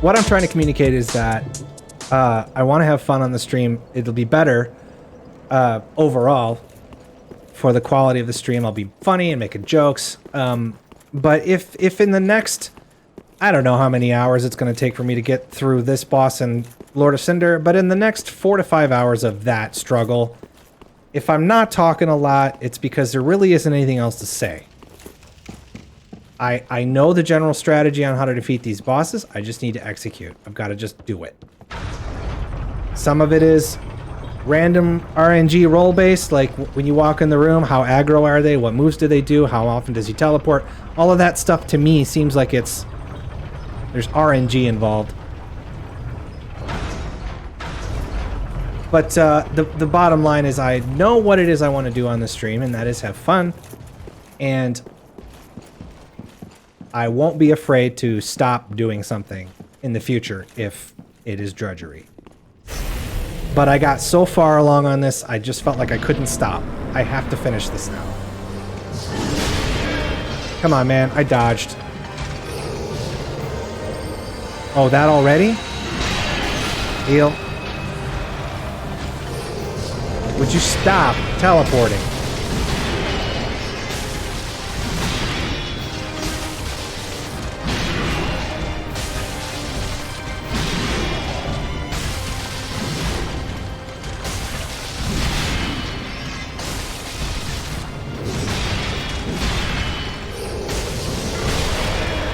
what I'm trying to communicate is that I want to have fun on the stream. It'll be better overall for the quality of the stream. I'll be funny and making jokes. But if in the next, I don't know how many hours it's going to take for me to get through this boss and Lord of Cinder, but in the next 4 to 5 hours of that struggle, if I'm not talking a lot, it's because there really isn't anything else to say. I know the general strategy on how to defeat these bosses. I just need to execute. I've got to just do it. Some of it is random RNG role-based, like when you walk in the room, how aggro are they? What moves do they do? How often does he teleport? All of that stuff to me seems like there's RNG involved. But the bottom line is I know what it is I want to do on the stream, and that is have fun. And I won't be afraid to stop doing something in the future if it is drudgery. But I got so far along on this, I just felt like I couldn't stop. I have to finish this now. Come on, man. I dodged. Oh, that already? Heal. Would you stop teleporting?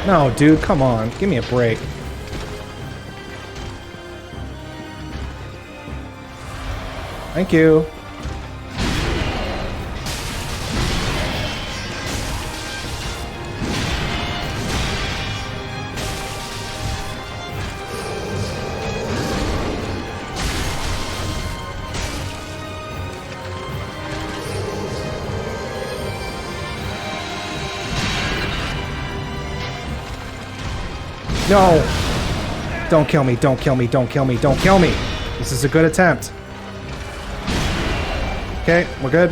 No, dude, come on. Give me a break. Thank you. No! Don't kill me, don't kill me, don't kill me, don't kill me! This is a good attempt. Okay, we're good.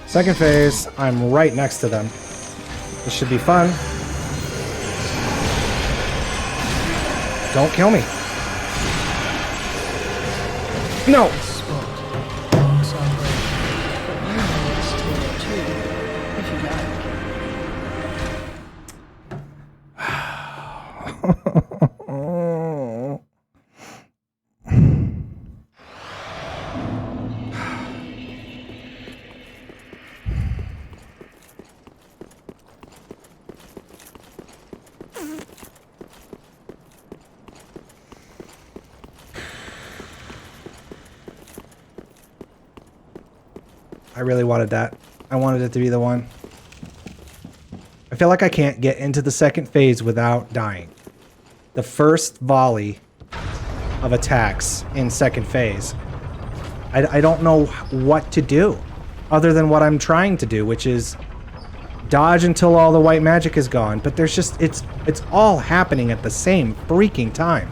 Second phase, I'm right next to them. This should be fun. Don't kill me. No! I really wanted that. I wanted it to be the one. I feel like I can't get into the second phase without dying. The first volley of attacks in second phase, I don't know what to do other than what I'm trying to do, which is dodge until all the white magic is gone. But there's just, it's all happening at the same freaking time.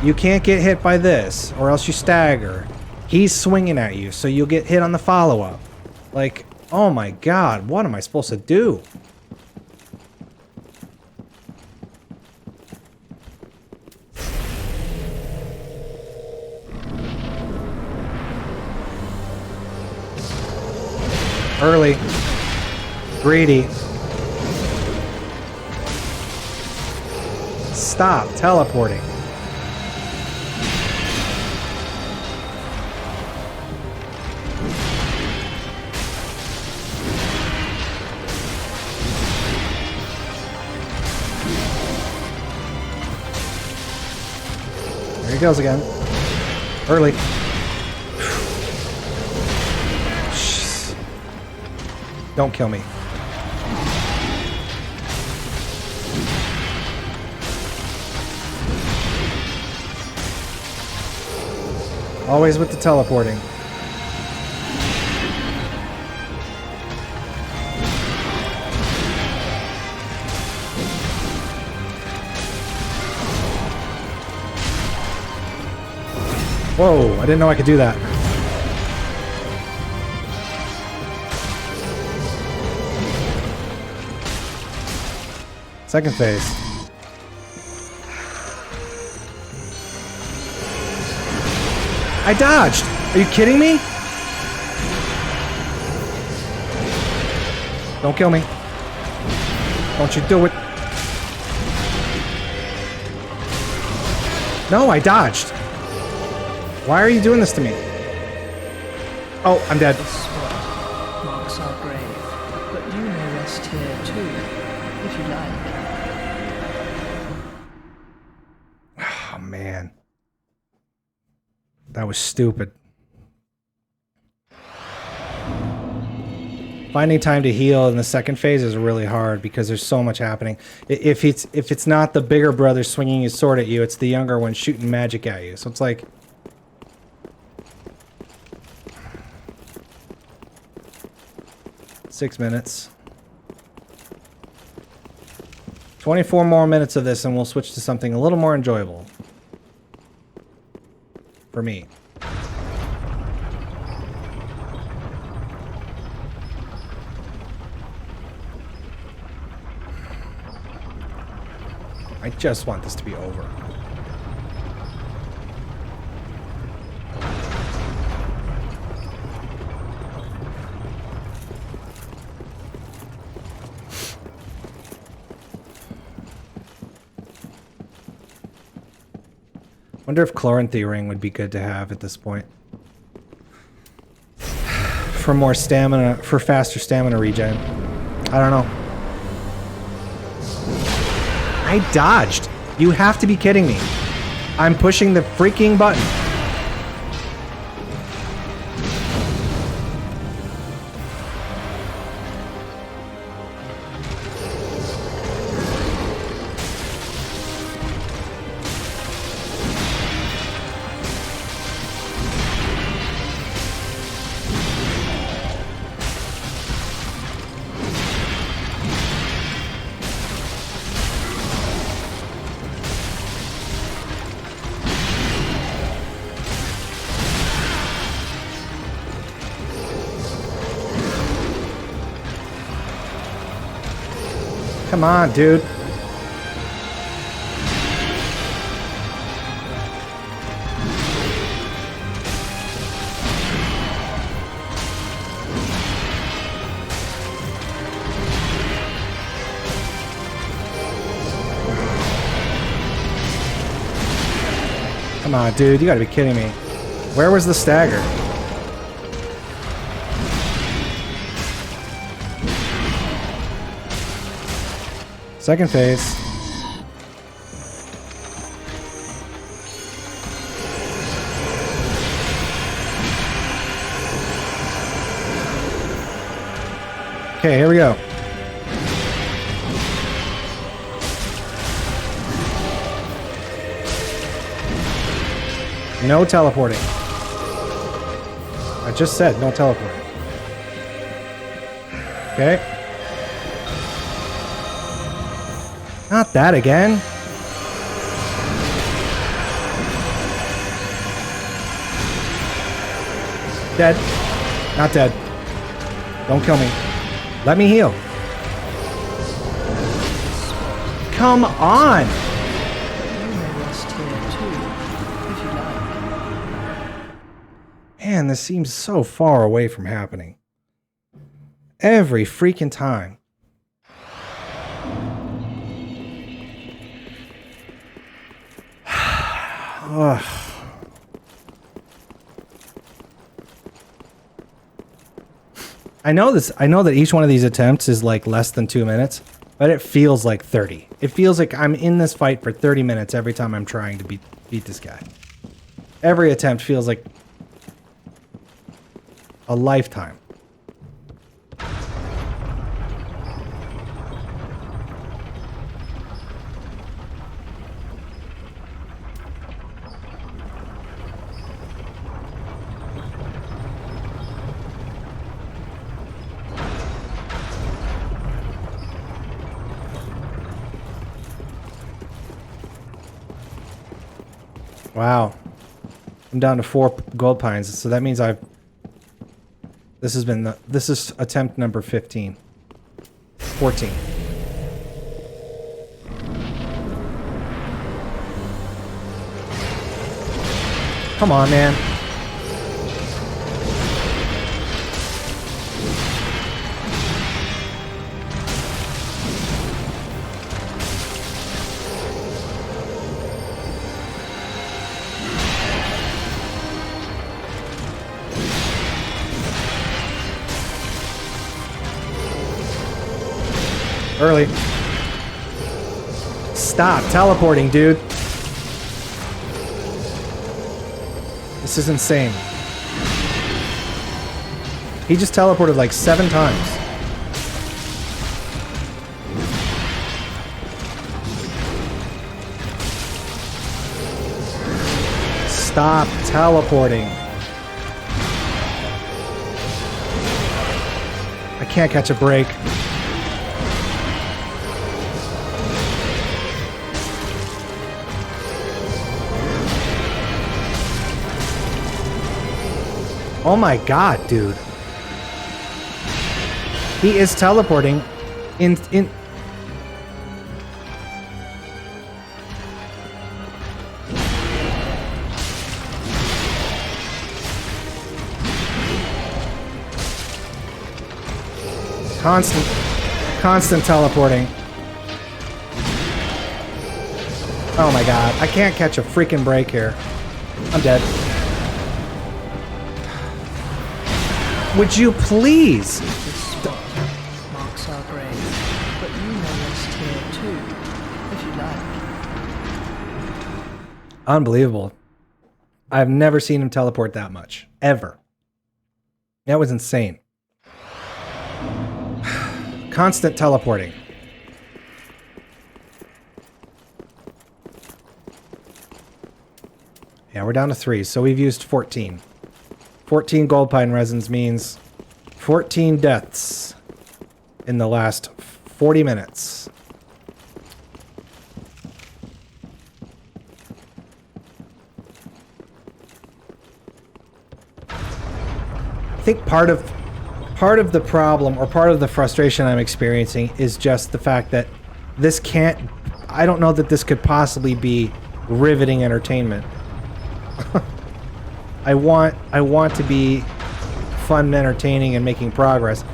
You can't get hit by this or else you stagger. He's swinging at you, so you'll get hit on the follow-up. Like, oh my god, what am I supposed to do? Early. Greedy. Stop teleporting. There he goes again. Early. Don't kill me. Always with the teleporting. Whoa, I didn't know I could do that. Second phase. I dodged! Are you kidding me? Don't kill me. Don't you do it. No, I dodged. Why are you doing this to me? Oh, I'm dead. The spot marks our grave, but you may rest here too, if you like. Oh, man. That was stupid. Finding time to heal in the second phase is really hard because there's so much happening. If it's not the bigger brother swinging his sword at you, it's the younger one shooting magic at you. So it's like... ...6 minutes. 24 more minutes of this and we'll switch to something a little more enjoyable. For me. I just want this to be over. Wonder if Chloranthy ring would be good to have at this point. For more stamina, for faster stamina regen. I don't know. I dodged. You have to be kidding me. I'm pushing the freaking button. Come on, dude. Come on, dude. You gotta be kidding me. Where was the stagger? Second phase. Okay, here we go. No teleporting. I just said no teleporting. Okay. Not that again. Dead. Not dead. Don't kill me. Let me heal. Come on! Man, this seems so far away from happening. Every freaking time. Ugh. I know that each one of these attempts is like less than 2 minutes, but it feels like 30. It feels like I'm in this fight for 30 minutes every time I'm trying to beat this guy. Every attempt feels like a lifetime. Wow. I'm down to 4 gold pines, so that means I've... This is attempt number 15. 14. Come on, man. Early. Stop teleporting, dude. This is insane. He just teleported like 7 times. Stop teleporting. I can't catch a break. Oh my god, dude. He is teleporting in constant teleporting. Oh my god, I can't catch a freaking break here. I'm dead. Would you please? This spot marks our grave, but you may rest here too, if you like. Unbelievable. I've never seen him teleport that much. Ever. That was insane. Constant teleporting. Yeah, we're down to 3, so we've used 14. 14 gold pine resins means 14 deaths in the last 40 minutes. I think part of the problem, or part of the frustration I'm experiencing, is just the fact that this can't... I don't know that this could possibly be riveting entertainment. I want to be fun and entertaining and making progress.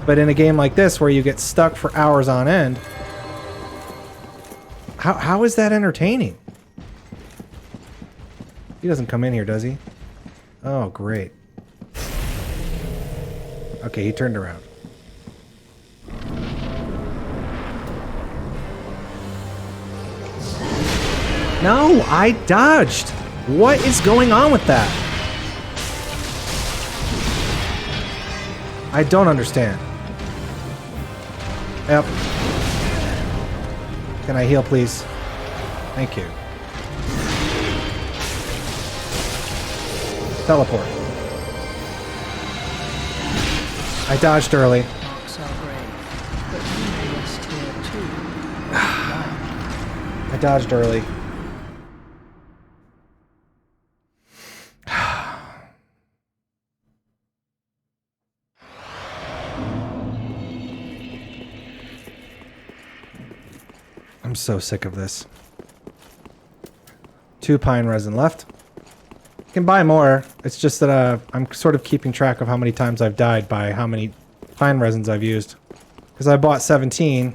But in a game like this, where you get stuck for hours on end, how is that entertaining? He doesn't come in here, does he? Oh, great. Okay, he turned around. No, I dodged. What is going on with that? I don't understand. Yep. Can I heal, please? Thank you. Teleport. I dodged early. Marks our grave, but you may rest here too, if you like. I dodged early. I'm so sick of this. 2 pine resin left. You can buy more. It's just that I'm sort of keeping track of how many times I've died by how many pine resins I've used. Because I bought 17,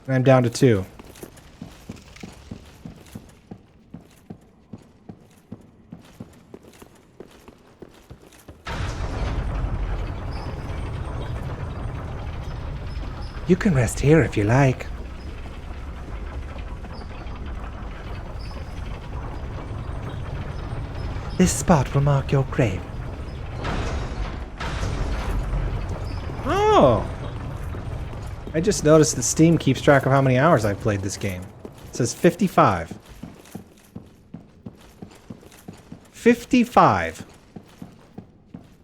and I'm down to 2. You can rest here if you like. This spot will mark your grave. Oh! I just noticed that Steam keeps track of how many hours I've played this game. It says 55. 55!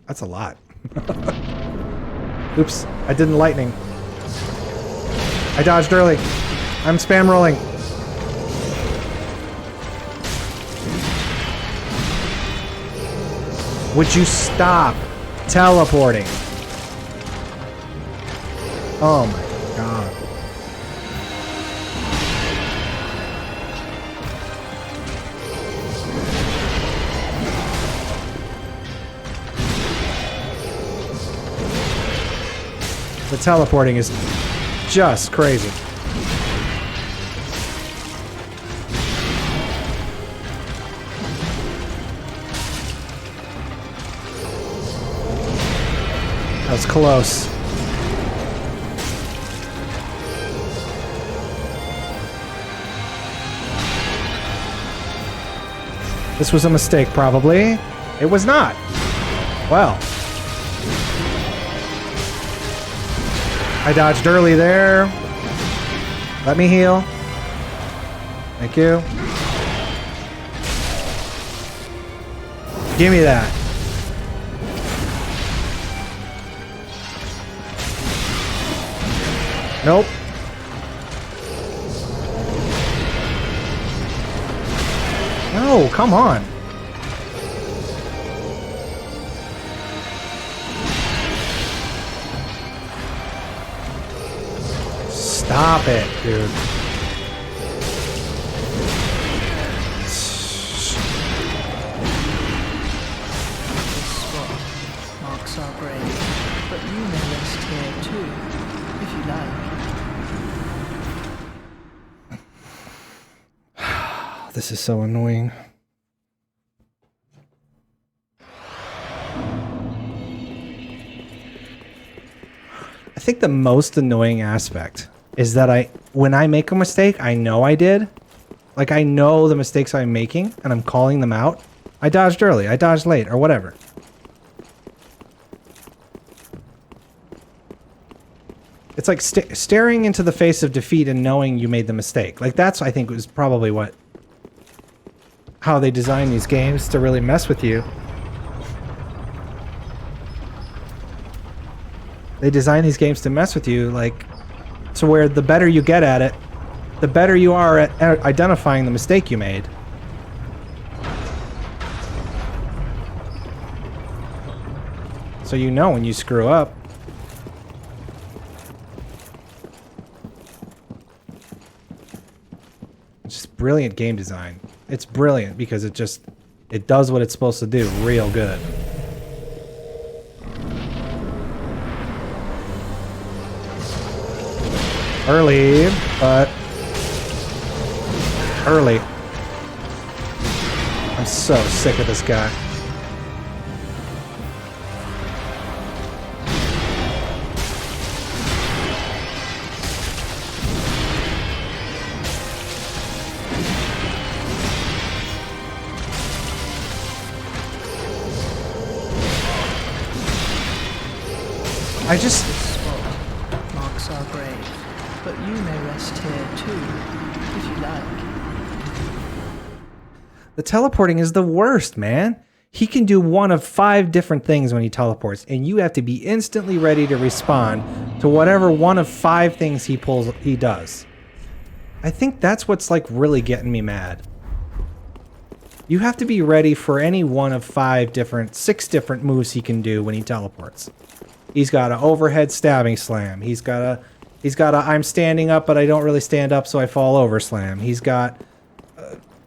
That's a lot. Oops, I didn't lightning. I dodged early. I'm spam rolling. Would you stop teleporting? Oh my god. The teleporting is just crazy. That was close. This was a mistake, probably. It was not. Well. I dodged early there. Let me heal. Thank you. Give me that. Nope. No, come on. Stop it, dude. Marks our grave, but you may rest here too, if you like. This is so annoying. I think the most annoying aspect is that when I make a mistake, I know I did. Like, I know the mistakes I'm making, and I'm calling them out. I dodged early, I dodged late, or whatever. It's like staring into the face of defeat and knowing you made the mistake. Like, that's, I think, was probably how they design these games, to really mess with you. They design these games to mess with you, like, to where the better you get at it, the better you are at identifying the mistake you made. So you know when you screw up. It's just brilliant game design. It's brilliant because it does what it's supposed to do real good. Early, but early. I'm so sick of this guy. I just... This spot marks our grave, but you may rest here too, if you like. The teleporting is the worst, man. He can do one of 5 different things when he teleports, and you have to be instantly ready to respond to whatever one of 5 things he does. I think that's what's like really getting me mad. You have to be ready for any one of 6 different moves he can do when he teleports. He's got an overhead stabbing slam. He's got a I'm standing up but I don't really stand up so I fall over slam. He's got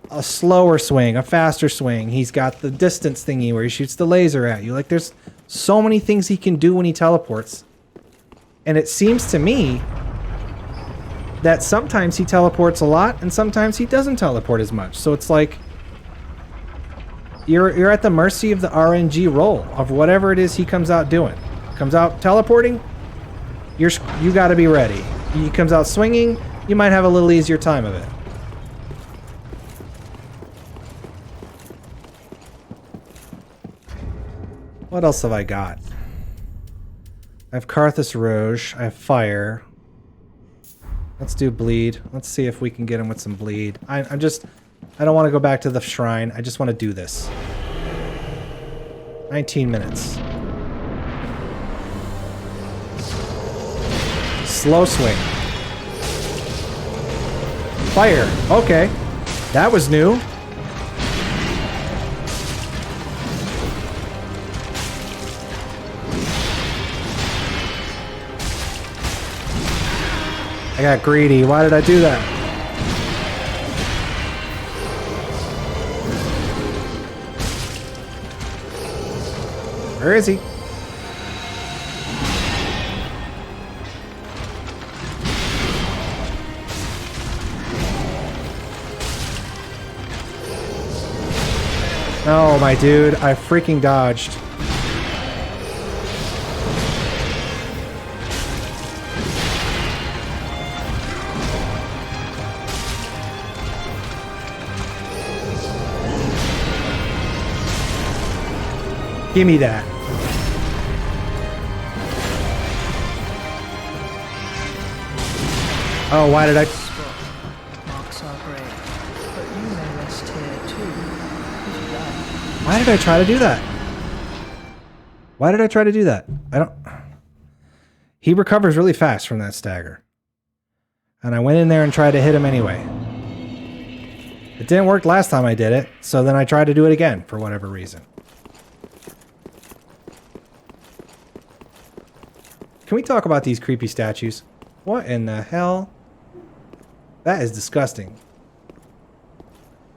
a slower swing, a faster swing. He's got the distance thingy where he shoots the laser at you. Like, there's so many things he can do when he teleports. And it seems to me that sometimes he teleports a lot and sometimes he doesn't teleport as much. So it's like you're at the mercy of the RNG roll of whatever it is he comes out doing. Comes out teleporting, you got to be ready. He comes out swinging, you might have a little easier time of it. What else have I got? I have Carthus Rouge. I have fire. Let's do bleed. Let's see if we can get him with some bleed. I don't want to go back to the shrine. I just want to do this. 19 minutes. Slow swing. Fire. Okay. That was new. I got greedy. Why did I do that? Where is he? No, my dude. I freaking dodged. Give me that. Oh, why did I... Marks our grave, but you may rest here too, if you like. Why did I try to do that? Why did I try to do that? I don't... He recovers really fast from that stagger. And I went in there and tried to hit him anyway. It didn't work last time I did it, so then I tried to do it again for whatever reason. Can we talk about these creepy statues? What in the hell? That is disgusting.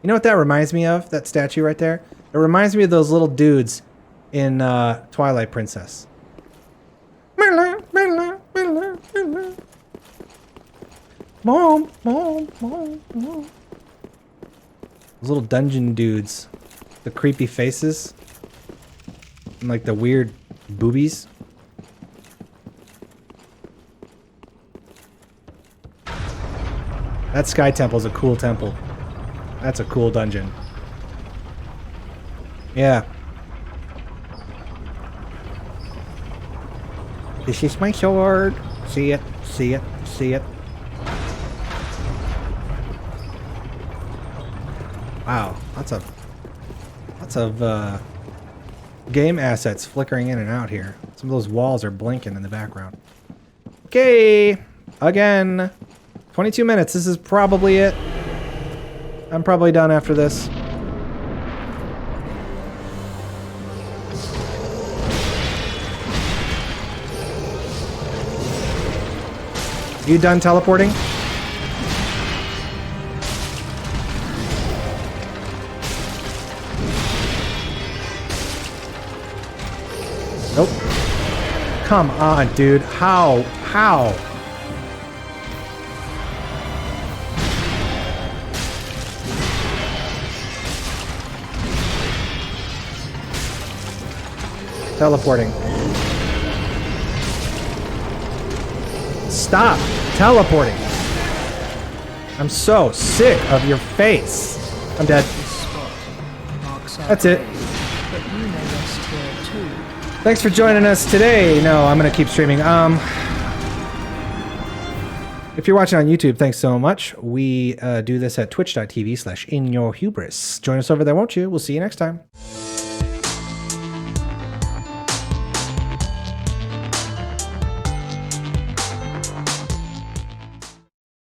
You know what that reminds me of? That statue right there? It reminds me of those little dudes in Twilight Princess. Mom, mom, mom, mom. Those little dungeon dudes. The creepy faces. And like the weird boobies. That Sky Temple is a cool temple. That's a cool dungeon. Yeah. This is my sword. See it, see it, see it. Wow, lots of game assets flickering in and out here. Some of those walls are blinking in the background. Okay, again. 22 minutes. This is probably it. I'm probably done after this. You done teleporting? Nope. Come on, dude. How? How? Teleporting. Stop teleporting. I'm so sick of your face. I'm dead. That's it. But you may rest here too. Thanks for joining us today. No, I'm gonna keep streaming. If you're watching on YouTube, thanks so much. We do this at twitch.tv/inyourhubris. Join us over there, won't you? We'll see you next time.